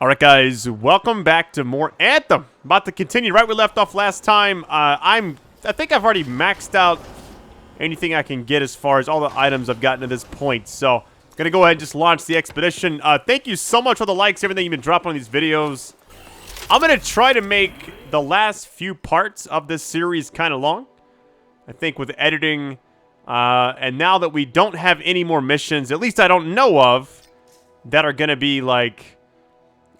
Alright guys, welcome back to more Anthem. About to continue right where we left off last time. I think I've already maxed out anything I can get as far as all the items I've gotten to this point. So, gonna go ahead and just launch the expedition. Thank you so much for the likes, everything you've been dropping on these videos. I'm gonna try to make the last few parts of this series kind of long. I think with editing, and now that we don't have any more missions, at least I don't know of, that are gonna be like,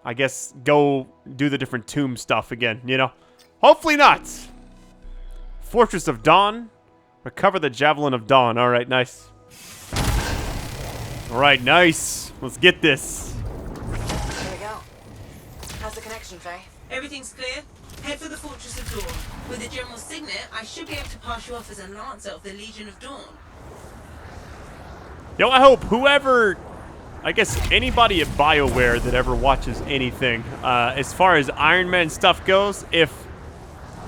I guess, go do the different tomb stuff again, you know? Hopefully not. Fortress of Dawn. Recover the Javelin of Dawn. Alright, nice. Alright, nice. Let's get this. There we go. How's the connection, Faye? Everything's clear. Head for the Fortress of Dawn. With the General's signet, I should be able to pass you off as a Lancer of the Legion of Dawn. Yo, I hope whoever... I guess anybody at BioWare that ever watches anything, as far as Iron Man stuff goes, if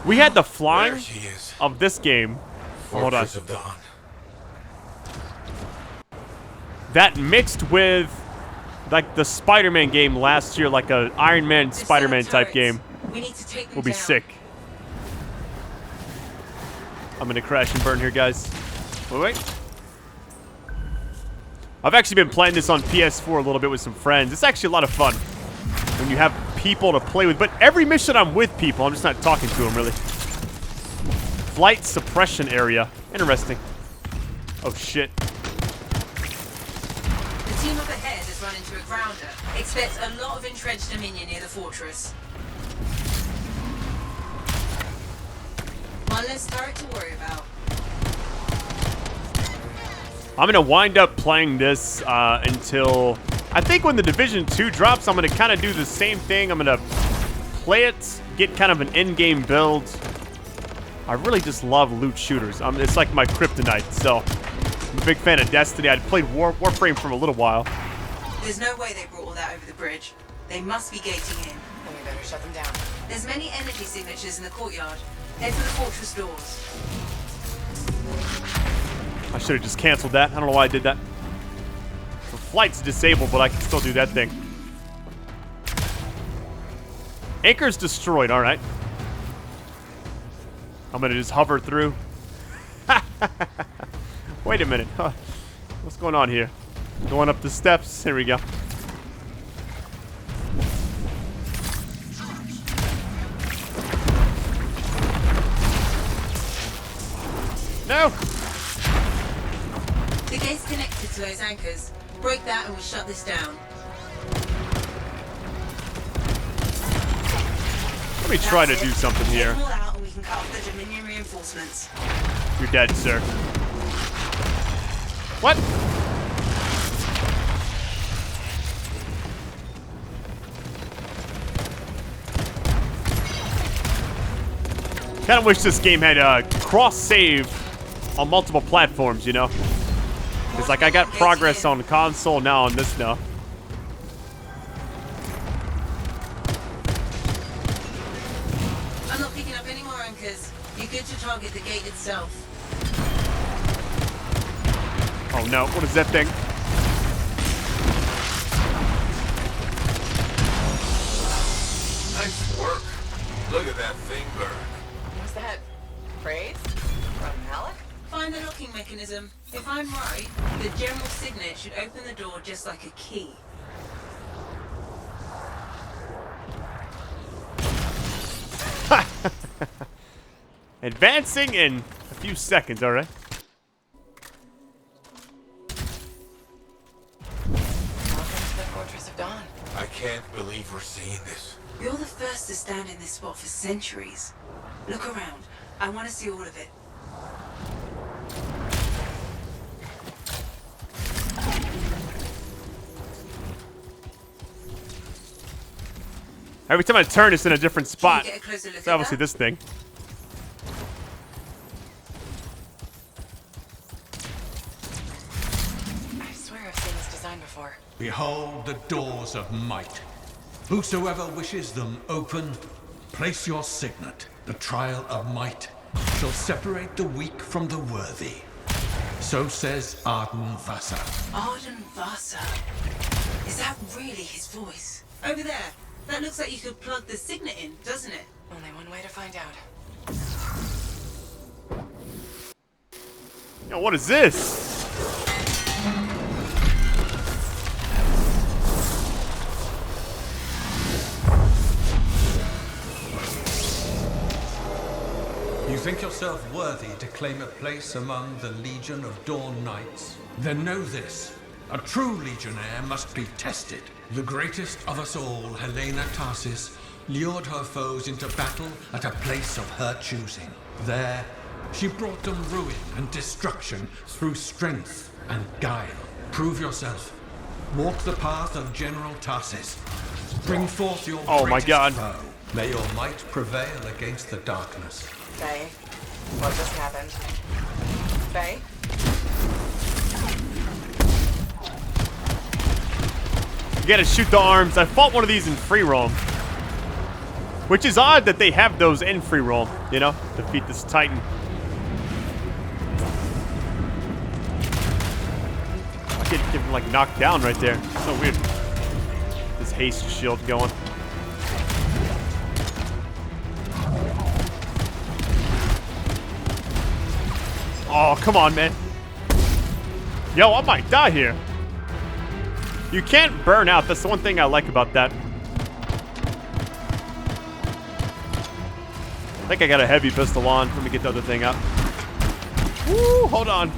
we had the flying of this game, hold on, of Dawn. that mixed with like the Spider-Man game last year, like a Iron Man Spider-Man type game, We need to take them will be down. sick. I'm gonna crash and burn here, guys. Wait. I've actually been playing this on PS4 a little bit with some friends. It's actually a lot of fun when you have people to play with. But every mission I'm with people, I'm just not talking to them, really. Flight suppression area. Interesting. Oh, shit. The team up ahead has run into a grounder. Expect a lot of entrenched Dominion near the fortress. One less turret to worry about. I'm going to wind up playing this until... I think when the Division 2 drops, I'm going to kind of do the same thing. I'm going to play it, get kind of an in-game build. I really just love loot shooters. It's like my kryptonite, so... I'm a big fan of Destiny. I played Warframe for a little while. There's no way they brought all that over the bridge. They must be gating in. Then we better shut them down. There's many energy signatures in the courtyard. Head for the fortress doors. I should have just canceled that. I don't know why I did that. The flight's disabled, but I can still do that thing. Anchor's destroyed, alright. I'm gonna just hover through. Wait a minute. Huh. What's going on here? Going up the steps. Here we go. No! The gate's connected to those anchors. Break that and we'll shut this down. Let me try to do something Take here. them all out and we can cut off the Dominion reinforcements. You're dead, sir. What? Kind of wish this game had cross-save on multiple platforms, you know? It's like I got progress on console now on this now. I'm not picking up any more anchors. You're good to target the gate itself. Oh no, what is that thing? Nice work. Look at that thing burn. What's that? Praise? From Alec? Find the locking mechanism. If I'm right, the General's signet should open the door just like a key. Advancing in a few seconds, alright? Welcome to the Fortress of Dawn. I can't believe we're seeing this. You're the first to stand in this spot for centuries. Look around. I want to see all of it. Every time I turn, it's in a different spot. Can you get a closer look It's at obviously that? this thing. I swear I've seen this design before. Behold the doors of might. Whosoever wishes them open, place your signet. The trial of might shall separate the weak from the worthy. So says Arden Vasa. Arden Vasa. Is that really his voice? Over there. That looks like you could plug the signet in, doesn't it? Only one way to find out. Yo, what is this? You think yourself worthy to claim a place among the Legion of Dawn Knights? Then know this. A true legionnaire must be tested. The greatest of us all, Helena Tarsis, lured her foes into battle at a place of her choosing. There, she brought them ruin and destruction through strength and guile. Prove yourself. Walk the path of General Tarsis. Bring forth your Oh my greatest God. foe. May your might prevail against the darkness. Faye, what just happened? Faye? You gotta shoot the arms. I fought one of these in free roam. Which is odd that they have those in free roam, you know? Defeat this Titan. I get him like knocked down right there. So weird. This haste shield going. Oh, come on, man. Yo, I might die here. You can't burn out. That's the one thing I like about that. I think I got a heavy pistol on. Let me get the other thing up. Woo, hold on.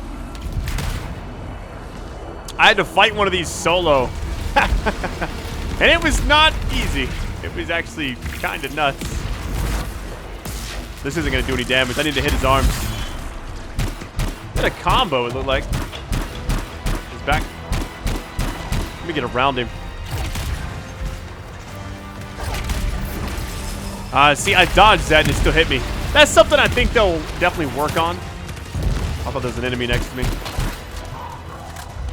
I had to fight one of these solo. And it was not easy. It was actually kind of nuts. This isn't going to do any damage. I need to hit his arms. What a combo it looked like. He's back. Let me get around him. See, I dodged that and it still hit me. That's something I think they'll definitely work on. I thought there was an enemy next to me.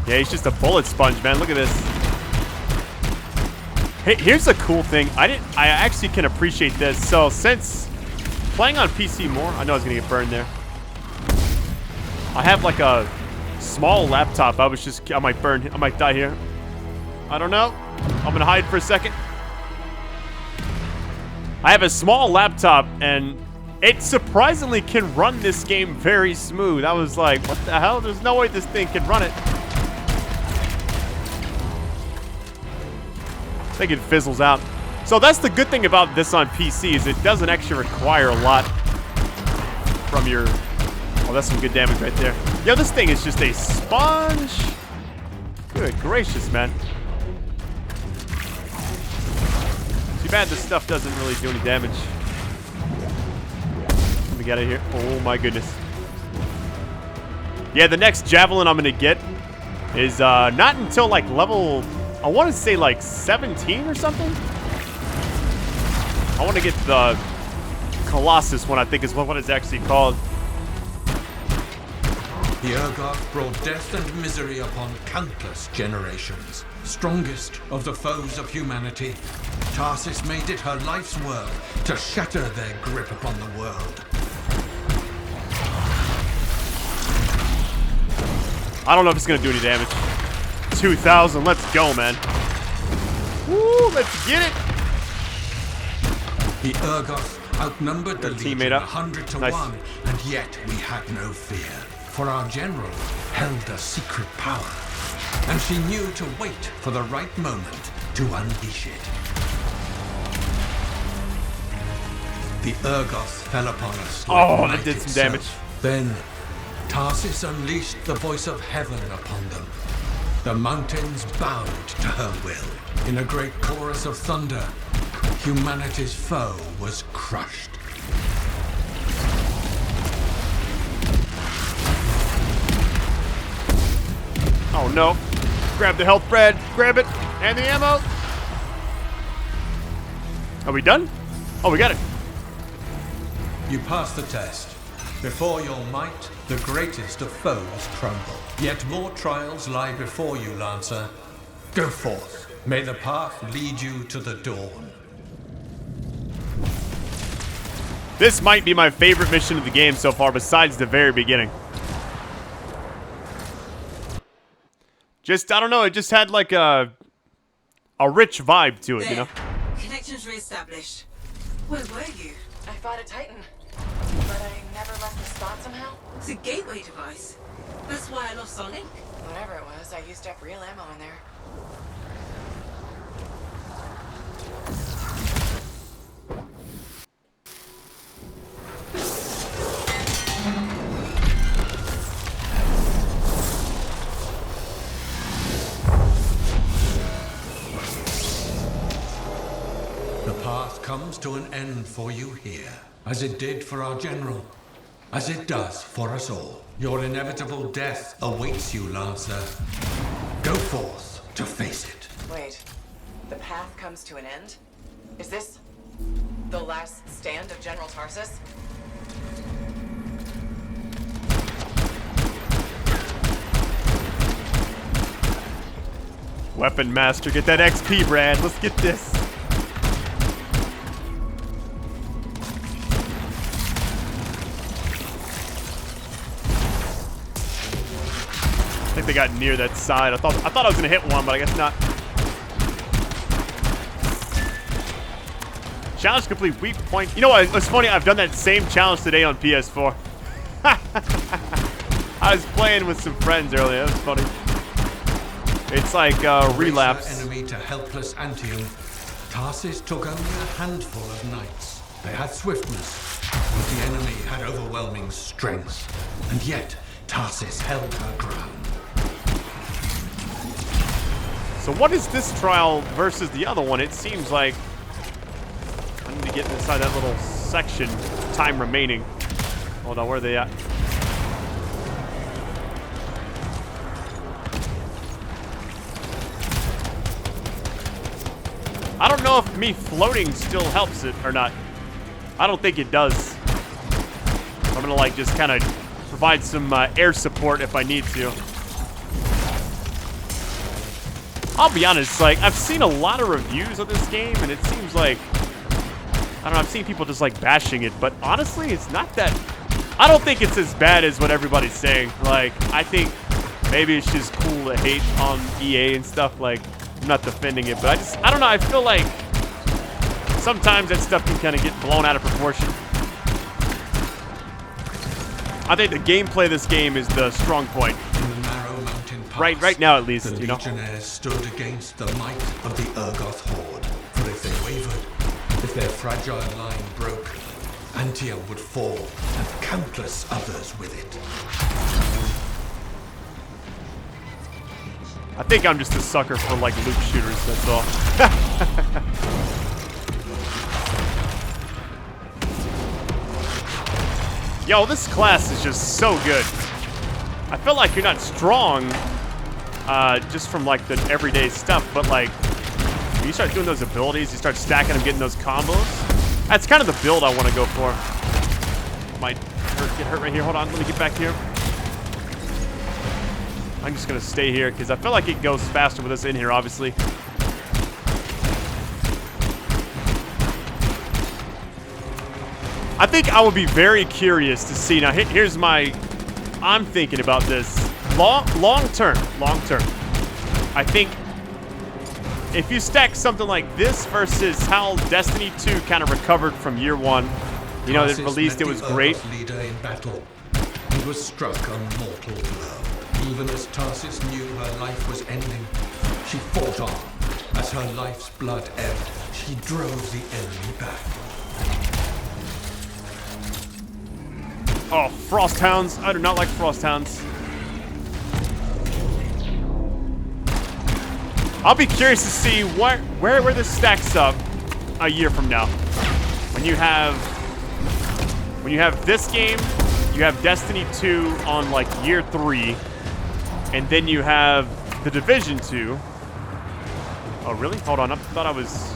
Yeah, he's just a bullet sponge, man. Look at this. Hey, here's a cool thing. I actually can appreciate this. So since playing on PC more, I know I was gonna get burned there. I have like a small laptop. I might burn. I might die here. I don't know. I'm gonna hide for a second. I have a small laptop, and it surprisingly can run this game very smooth. I was like, what the hell? There's no way this thing can run it. I think it fizzles out. So that's the good thing about this on PC, is it doesn't actually require a lot from your... Oh, that's some good damage right there. Yo, this thing is just a sponge. Good gracious, man. Too bad this stuff doesn't really do any damage. Let me get out of here. Oh my goodness. Yeah, the next javelin I'm gonna get is not until like level, I want to say like 17 or something. I want to get the Colossus one, I think is what it's actually called. The Urgoth brought death and misery upon countless generations. Strongest of the foes of humanity, Tarsis made it her life's work to shatter their grip upon the world. I don't know if it's going to do any damage. 2,000, let's go, man. Woo, let's get it. The Urgoth outnumbered the Legion teammate up. 100 to Nice. 1, and yet we had no fear. For our general held a secret power, and she knew to wait for the right moment to unleash it. The Urgoth fell upon us like Oh, night that did some itself. damage. Then Tarsis unleashed the voice of heaven upon them. The mountains bowed to her will. In a great chorus of thunder, humanity's foe was crushed. Oh no. Grab the health, Brad. Grab it. And the ammo. Are we done? Oh, we got it. You passed the test. Before your might, the greatest of foes crumble. Yet more trials lie before you, Lancer. Go forth. May the path lead you to the dawn. This might be my favorite mission of the game so far, besides the very beginning. Just, I don't know, it just had like a rich vibe to it, you know? Connect Connections re-established. Where were you? I fought a Titan, but I never left the spot somehow. It's a gateway device. That's why I lost our link. Whatever it was, I used up real ammo in there. The path comes to an end for you here, as it did for our general, as it does for us all. Your inevitable death awaits you, Lancer. Go forth to face it. Wait, the path comes to an end? Is this the last stand of General Tarsus? Weapon master, get that XP, Brad. Let's get this. I think they got near that side. I thought I was gonna hit one, but I guess not. Challenge complete. Weak point. You know what? It's funny. I've done that same challenge today on PS4. I was playing with some friends earlier. That was funny. It's like relapse. Enemy to helpless Anthem, Tarsus took only a handful of knights. They had swiftness, but the enemy had overwhelming strength, and yet Tarsus held her ground. So what is this trial versus the other one? It seems like I need to get inside that little section. Time remaining. Hold on, where are they at? I don't know if me floating still helps it or not. I don't think it does. I'm gonna like just kind of provide some air support if I need to. I'll be honest, like, I've seen a lot of reviews of this game, and it seems like, I don't know, I've seen people just, like, bashing it, but honestly, it's not that, I don't think it's as bad as what everybody's saying. Like, I think maybe it's just cool to hate on EA and stuff, like, I'm not defending it, but I don't know, I feel like sometimes that stuff can kind of get blown out of proportion. I think the gameplay of this game is the strong point. In the narrow mountain pass, Right now at least, the you know. legionnaires stood against the might of the Urgoth horde. For if they wavered, if their fragile line broke, Anthem would fall, and countless others with it. I think I'm just a sucker for, like, loot shooters, that's all. Yo, this class is just so good. I feel like you're not strong just from, like, the everyday stuff, but, like, when you start doing those abilities, you start stacking them, getting those combos. That's kind of the build I want to go for. Might get hurt right here. Hold on, let me get back here. I'm just going to stay here because I feel like it goes faster with us in here, obviously. I think I would be very curious to see. Now, here's my... I'm thinking about this. Long term. I think if you stack something like this versus how Destiny 2 kind of recovered from year one, you know, it released, it was great. Leader in battle. He was struck a mortal blow. Even as Tarsus knew her life was ending, she fought on. As her life's blood ebbed, she drove the enemy back. Oh, Frost Hounds. I do not like Frost Hounds. I'll be curious to see where this stacks up a year from now. When you have this game, you have Destiny 2 on like year 3, and then you have the Division 2. Oh, really? Hold on. I thought I was...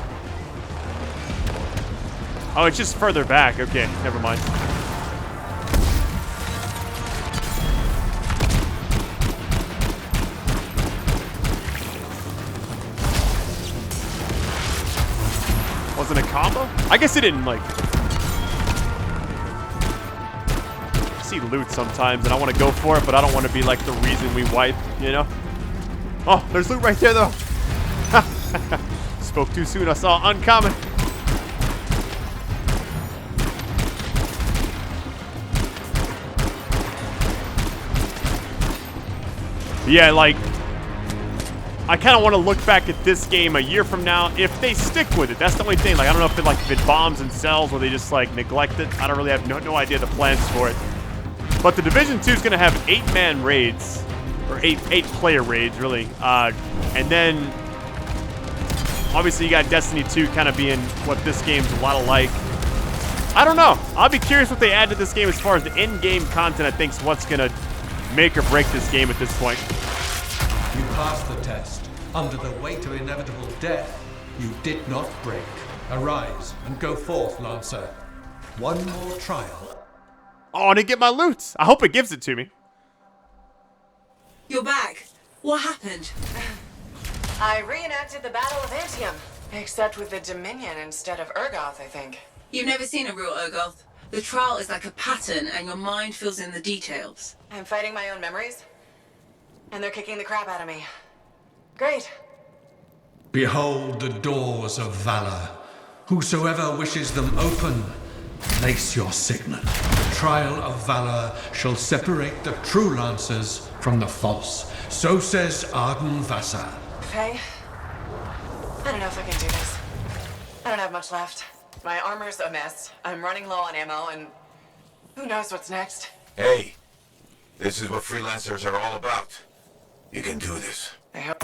Oh, it's just further back. Okay, never mind. Wasn't a combo? I guess it didn't, like... I see loot sometimes, and I want to go for it, but I don't want to be, like, the reason we wipe, you know? Oh, there's loot right there, though. Spoke too soon. I saw uncommon. Yeah, like, I kind of want to look back at this game a year from now if they stick with it. That's the only thing. Like, I don't know if it bombs and sells or they just like neglect it. I don't really have no idea the plans for it. But the Division 2 is going to have 8-man raids, or 8-player raids, really. And then obviously you got Destiny 2 kind of being what this game's a lot alike. I don't know. I'll be curious what they add to this game as far as the in-game content. I think is what's going to make or break this game at this point. You passed the test. Under the weight of inevitable death, you did not break. Arise and go forth, Lancer. One more trial. Oh, I didn't get my loot. I hope it gives it to me. You're back. What happened? I reenacted the Battle of Anthem, except with the Dominion instead of Urgoth, I think. You've never seen a real Urgoth. The trial is like a pattern and your mind fills in the details. I'm fighting my own memories, and they're kicking the crap out of me. Great. Behold the doors of valor. Whosoever wishes them open, place your signet. The trial of valor shall separate the true lancers from the false. So says Arden Vassa. Faye, I don't know if I can do this. I don't have much left. My armor's a mess. I'm running low on ammo, and who knows what's next. Hey, this is what freelancers are all about. You can do this. I hope.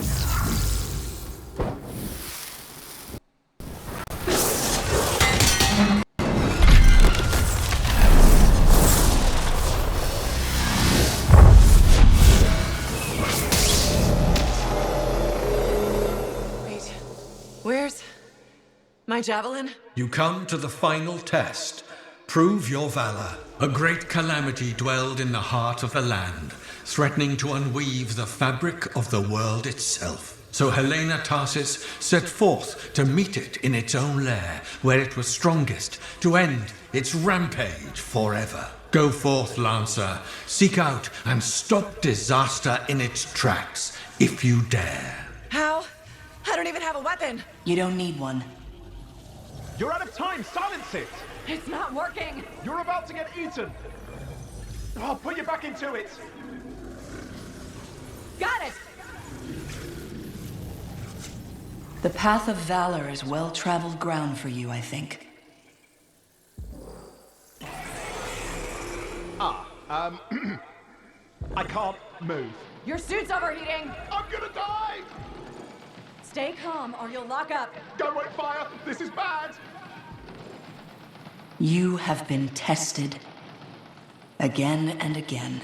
Wait, where's my javelin? You come to the final test. Prove your valor. A great calamity dwelled in the heart of the land, threatening to unweave the fabric of the world itself. So Helena Tarsis set forth to meet it in its own lair, where it was strongest, to end its rampage forever. Go forth, Lancer. Seek out and stop disaster in its tracks, if you dare. How? I don't even have a weapon. You don't need one. You're out of time! Silence it! It's not working. You're about to get eaten! I'll put you back into it! Got it. The path of valor is well-traveled ground for you, I think. I can't move. Your suit's overheating! I'm gonna die! Stay calm or you'll lock up. Don't wait fire! This is bad! You have been tested. Again and again.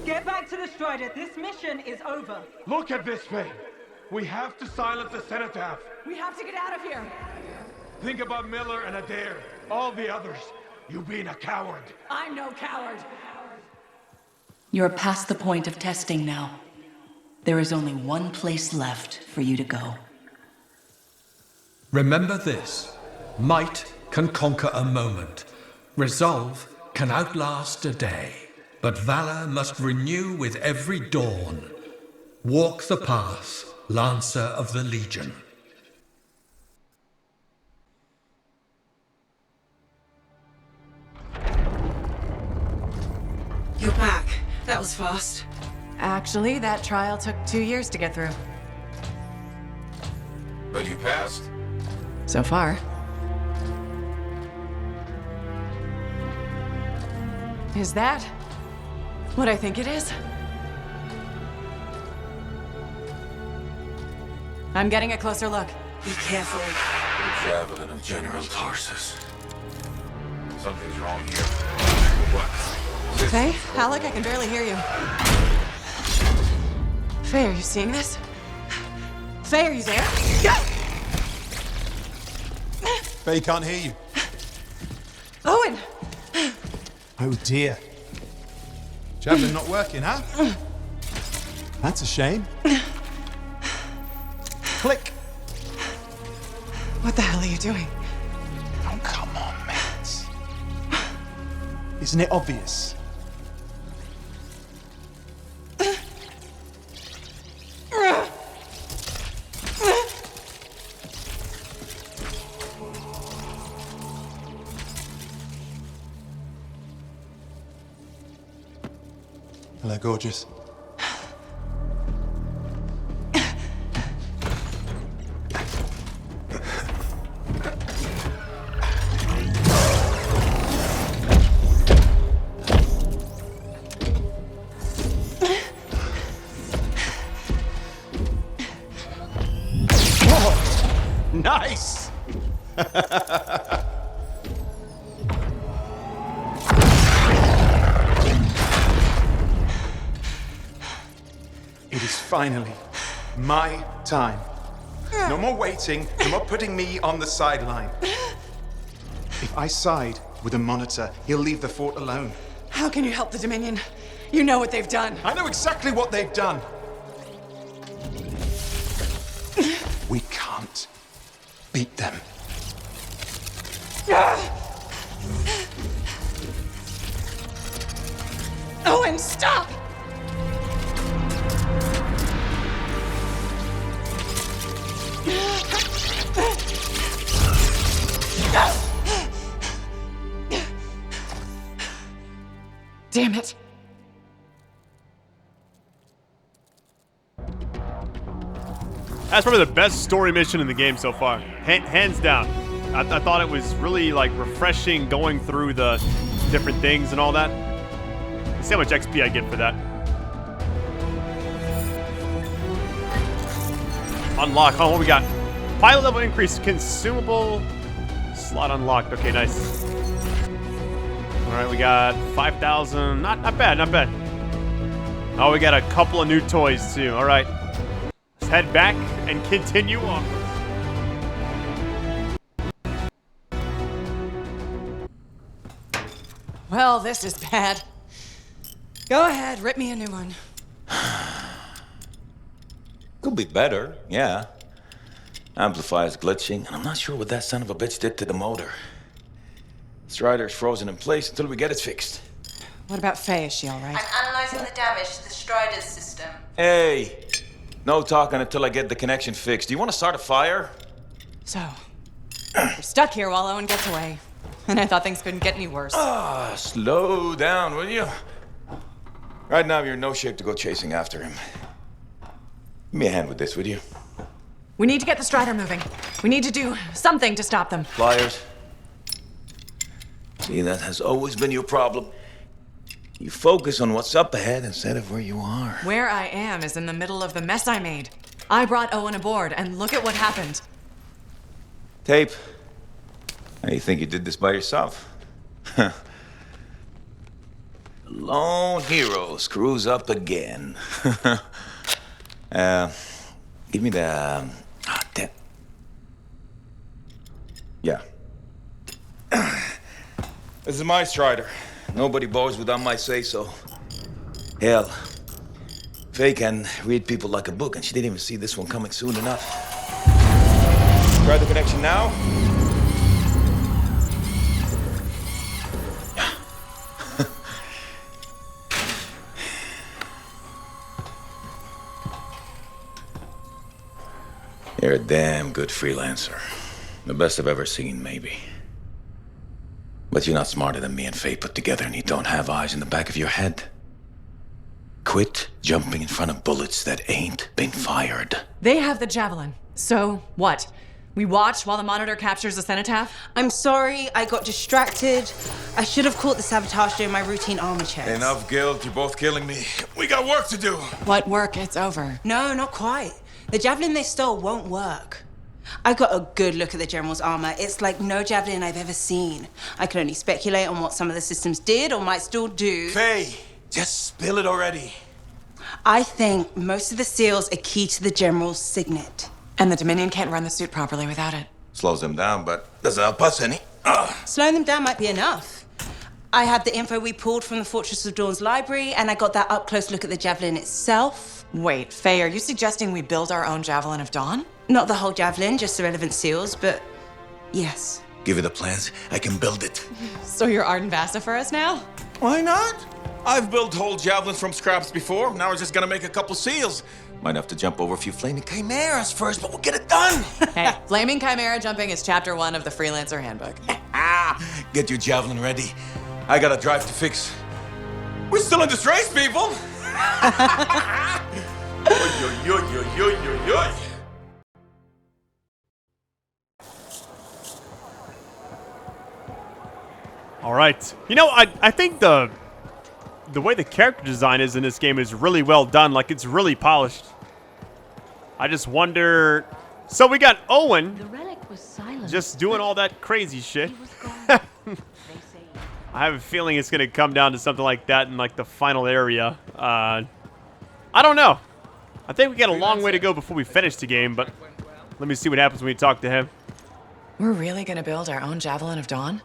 Get back to the Strider. This mission is over. Look at this thing! We have to silence the Cenotaph. We have to get out of here. Think about Miller and Adair. All the others. You being a coward. I'm no coward. You're past the point of testing now. There is only one place left for you to go. Remember this. Might can conquer a moment. Resolve can outlast a day. But valor must renew with every dawn. Walk the path, Lancer of the Legion. You're back. That was fast. Actually, that trial took 2 years to get through. But you passed. So far. Is that what I think it is? I'm getting a closer look. Be careful. The javelin of General Tarsus. Something's wrong here. What? Faye? Alec, I can barely hear you. Faye, are you seeing this? Faye, are you there? Faye can't hear you. Owen! Oh dear. Javelin not working, huh? That's a shame. Click. What the hell are you doing? Oh, come on, mates. Isn't it obvious? Hello, gorgeous. Nice! It is finally my time. No more waiting, no more putting me on the sideline. If I side with the Monitor, he'll leave the fort alone. How can you help the Dominion? You know what they've done. I know exactly what they've done. We can't beat them. Owen, stop! Damn it. That's probably the best story mission in the game so far. Hands down. I thought it was really like refreshing going through the different things and all that. Let's see how much XP I get for that. Unlock. Oh, what we got? Pilot level increase. Consumable slot unlocked. Okay, nice. All right, we got 5,000. Not bad, not bad. Oh, we got a couple of new toys too. All right. Let's head back and continue on. Well, this is bad. Go ahead, rip me a new one. Could be better, yeah. Amplifier's glitching, and I'm not sure what that son of a bitch did to the motor. Strider's frozen in place until we get it fixed. What about Faye? Is she all right? I'm analyzing the damage to the Strider's system. Hey, no talking until I get the connection fixed. Do you want to start a fire? So, we're stuck here while Owen gets away. And I thought things couldn't get any worse. Slow down, will you? Right now, you're in no shape to go chasing after him. Give me a hand with this, would you? We need to get the Strider moving. We need to do something to stop them. Flyers. See, that has always been your problem. You focus on what's up ahead instead of where you are. Where I am is in the middle of the mess I made. I brought Owen aboard, and look at what happened. Tape. Now you think you did this by yourself? Lone hero screws up again. Give me the... damn. Yeah. This is my Strider. Nobody boards without my say-so. Hell, Faye can read people like a book, and she didn't even see this one coming soon enough. Try the connection now. You're a damn good freelancer. The best I've ever seen, maybe. But you're not smarter than me and Faye put together, and you don't have eyes in the back of your head. Quit jumping in front of bullets that ain't been fired. They have the javelin. So, what? We watch while the Monitor captures the cenotaph? I'm sorry, I got distracted. I should have caught the sabotage during my routine armor checks. Enough guilt, you're both killing me. We got work to do. What work? It's over. No, not quite. The javelin they stole won't work. I got a good look at the General's armor. It's like no javelin I've ever seen. I can only speculate on what some of the systems did or might still do. Faye, just spill it already. I think most of the seals are key to the General's signet. And the Dominion can't run the suit properly without it. Slows them down, but doesn't help us any. Slowing them down might be enough. I had the info we pulled from the Fortress of Dawn's library, and I got that up-close look at the javelin itself. Wait, Faye, are you suggesting we build our own Javelin of Dawn? Not the whole javelin, just the relevant seals, but yes. Give you the plans, I can build it. So you're Arden Vasta for us now? Why not? I've built whole javelins from scraps before. Now we're just gonna make a couple seals. Might have to jump over a few flaming chimeras first, but we'll get it done. Hey, flaming chimera jumping is chapter 1 of the Freelancer Handbook. Get your javelin ready. I got a drive to fix. We're still in this race, people. All right. You know, I think the way the character design is in this game is really well done. Like, it's really polished. I just wonder... So we got Owen just doing all that crazy shit. I have a feeling it's going to come down to something like that in, like, the final area. I don't know. I think we got a long way to go before we finish the game, but let me see what happens when we talk to him. We're really gonna build our own Javelin of Dawn?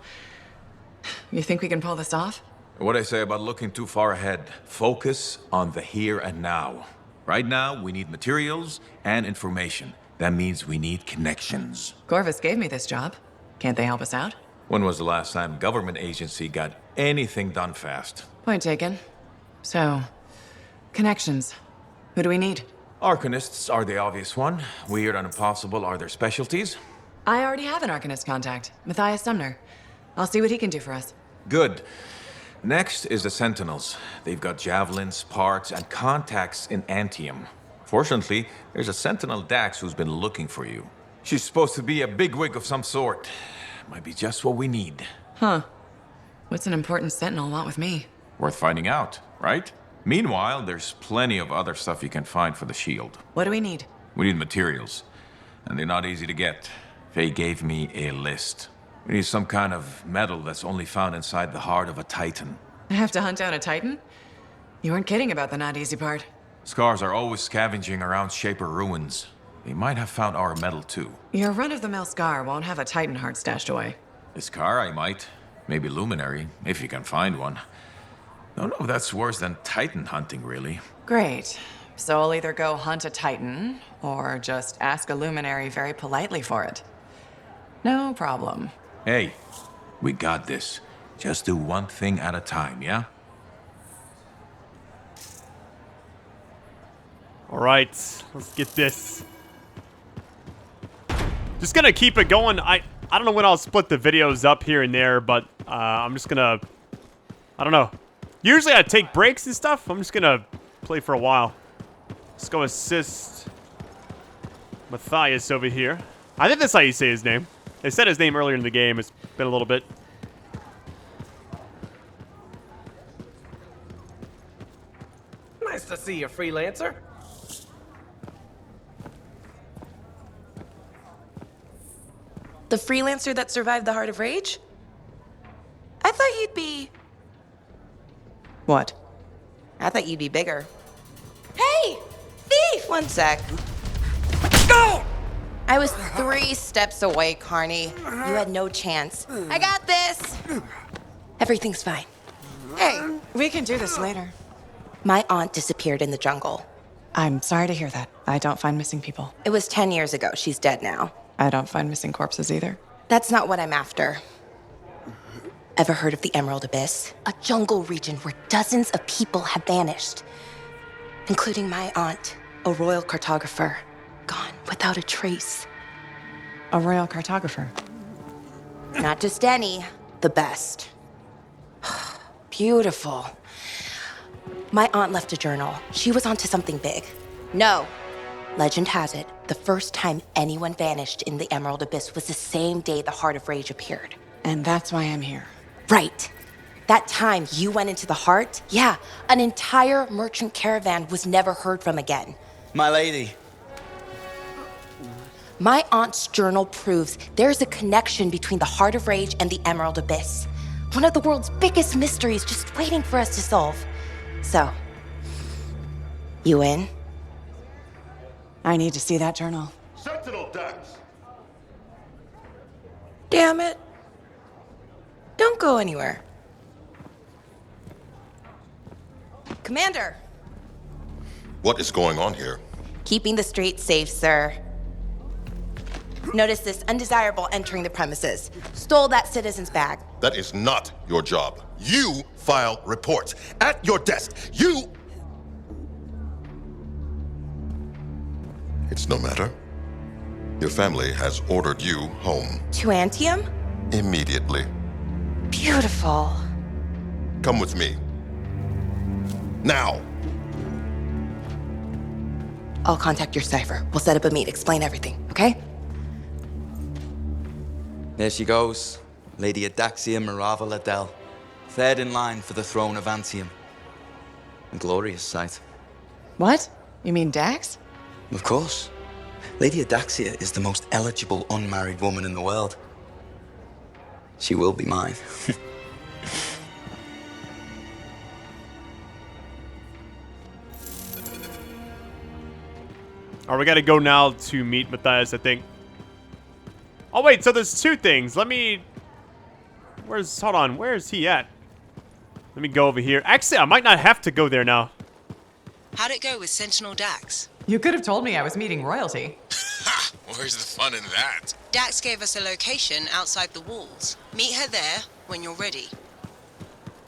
You think we can pull this off? What I say about looking too far ahead. Focus on the here and now. Right now, we need materials and information. That means we need connections. Corvus gave me this job. Can't they help us out? When was the last time a government agency got anything done fast? Point taken. So, connections. Who do we need? Arcanists are the obvious one. Weird and impossible are their specialties. I already have an Arcanist contact, Matthias Sumner. I'll see what he can do for us. Good. Next is the Sentinels. They've got javelins, parts, and contacts in Anthem. Fortunately, there's a Sentinel Dax who's been looking for you. She's supposed to be a bigwig of some sort. Might be just what we need. Huh. What's an important Sentinel want with me? Worth finding out, right? Meanwhile, there's plenty of other stuff you can find for the shield. What do we need? We need materials, and they're not easy to get. Faye gave me a list. We need some kind of metal that's only found inside the heart of a Titan. I have to hunt down a Titan? You weren't kidding about the not easy part. Scars are always scavenging around Shaper ruins. They might have found our metal too. Your run-of-the-mill Scar won't have a Titan heart stashed away. The Scar I might. Maybe Luminary, if you can find one. Don't know if that's worse than Titan hunting, really. Great. So I'll either go hunt a Titan, or just ask a Luminary very politely for it. No problem. Hey, we got this. Just do one thing at a time, yeah? All right, let's get this. Just gonna keep it going. I don't know when I'll split the videos up here and there, but I'm just gonna... I don't know. Usually I take breaks and stuff. I'm just gonna play for a while. Let's go assist Matthias over here. I think that's how you say his name. They said his name earlier in the game. It's been a little bit. Nice to see you, Freelancer. The Freelancer that survived the Heart of Rage? I thought you'd be... What? I thought you'd be bigger. Hey! Thief! One sec. Go! I was 3 steps away, Carney. You had no chance. I got this! Everything's fine. Hey, we can do this later. My aunt disappeared in the jungle. I'm sorry to hear that. I don't find missing people. It was 10 years ago. She's dead now. I don't find missing corpses either. That's not what I'm after. Ever heard of the Emerald Abyss? A jungle region where dozens of people have vanished. Including my aunt, a royal cartographer. Gone without a trace. A royal cartographer? Not just any, the best. Beautiful. My aunt left a journal. She was onto something big. No. Legend has it, the first time anyone vanished in the Emerald Abyss was the same day the Heart of Rage appeared. And that's why I'm here. Right. That time you went into the Heart, yeah, an entire merchant caravan was never heard from again. My lady. My aunt's journal proves there's a connection between the Heart of Rage and the Emerald Abyss. One of the world's biggest mysteries just waiting for us to solve. So, you in? I need to see that journal. Sentinel Dax! Damn it. Don't go anywhere. Commander! What is going on here? Keeping the streets safe, sir. Notice this undesirable entering the premises. Stole that citizen's bag. That is not your job. You file reports. At your desk, you... It's no matter. Your family has ordered you home. To Anthem? Immediately. Beautiful. Come with me. Now! I'll contact your cipher. We'll set up a meet, explain everything, okay? There she goes, Lady Adaxia Mirava Ladell, third in line for the throne of Anthem. A glorious sight. What? You mean Dax? Of course. Lady Adaxia is the most eligible unmarried woman in the world. She will be mine. Alright, we gotta go now to meet Matthias, I think. Oh, wait, so there's two things. Let me... hold on, where is he at? Let me go over here. Actually, I might not have to go there now. How'd it go with Sentinel Dax? You could have told me I was meeting royalty. Ha! Where's the fun in that? Dax gave us a location outside the walls. Meet her there when you're ready.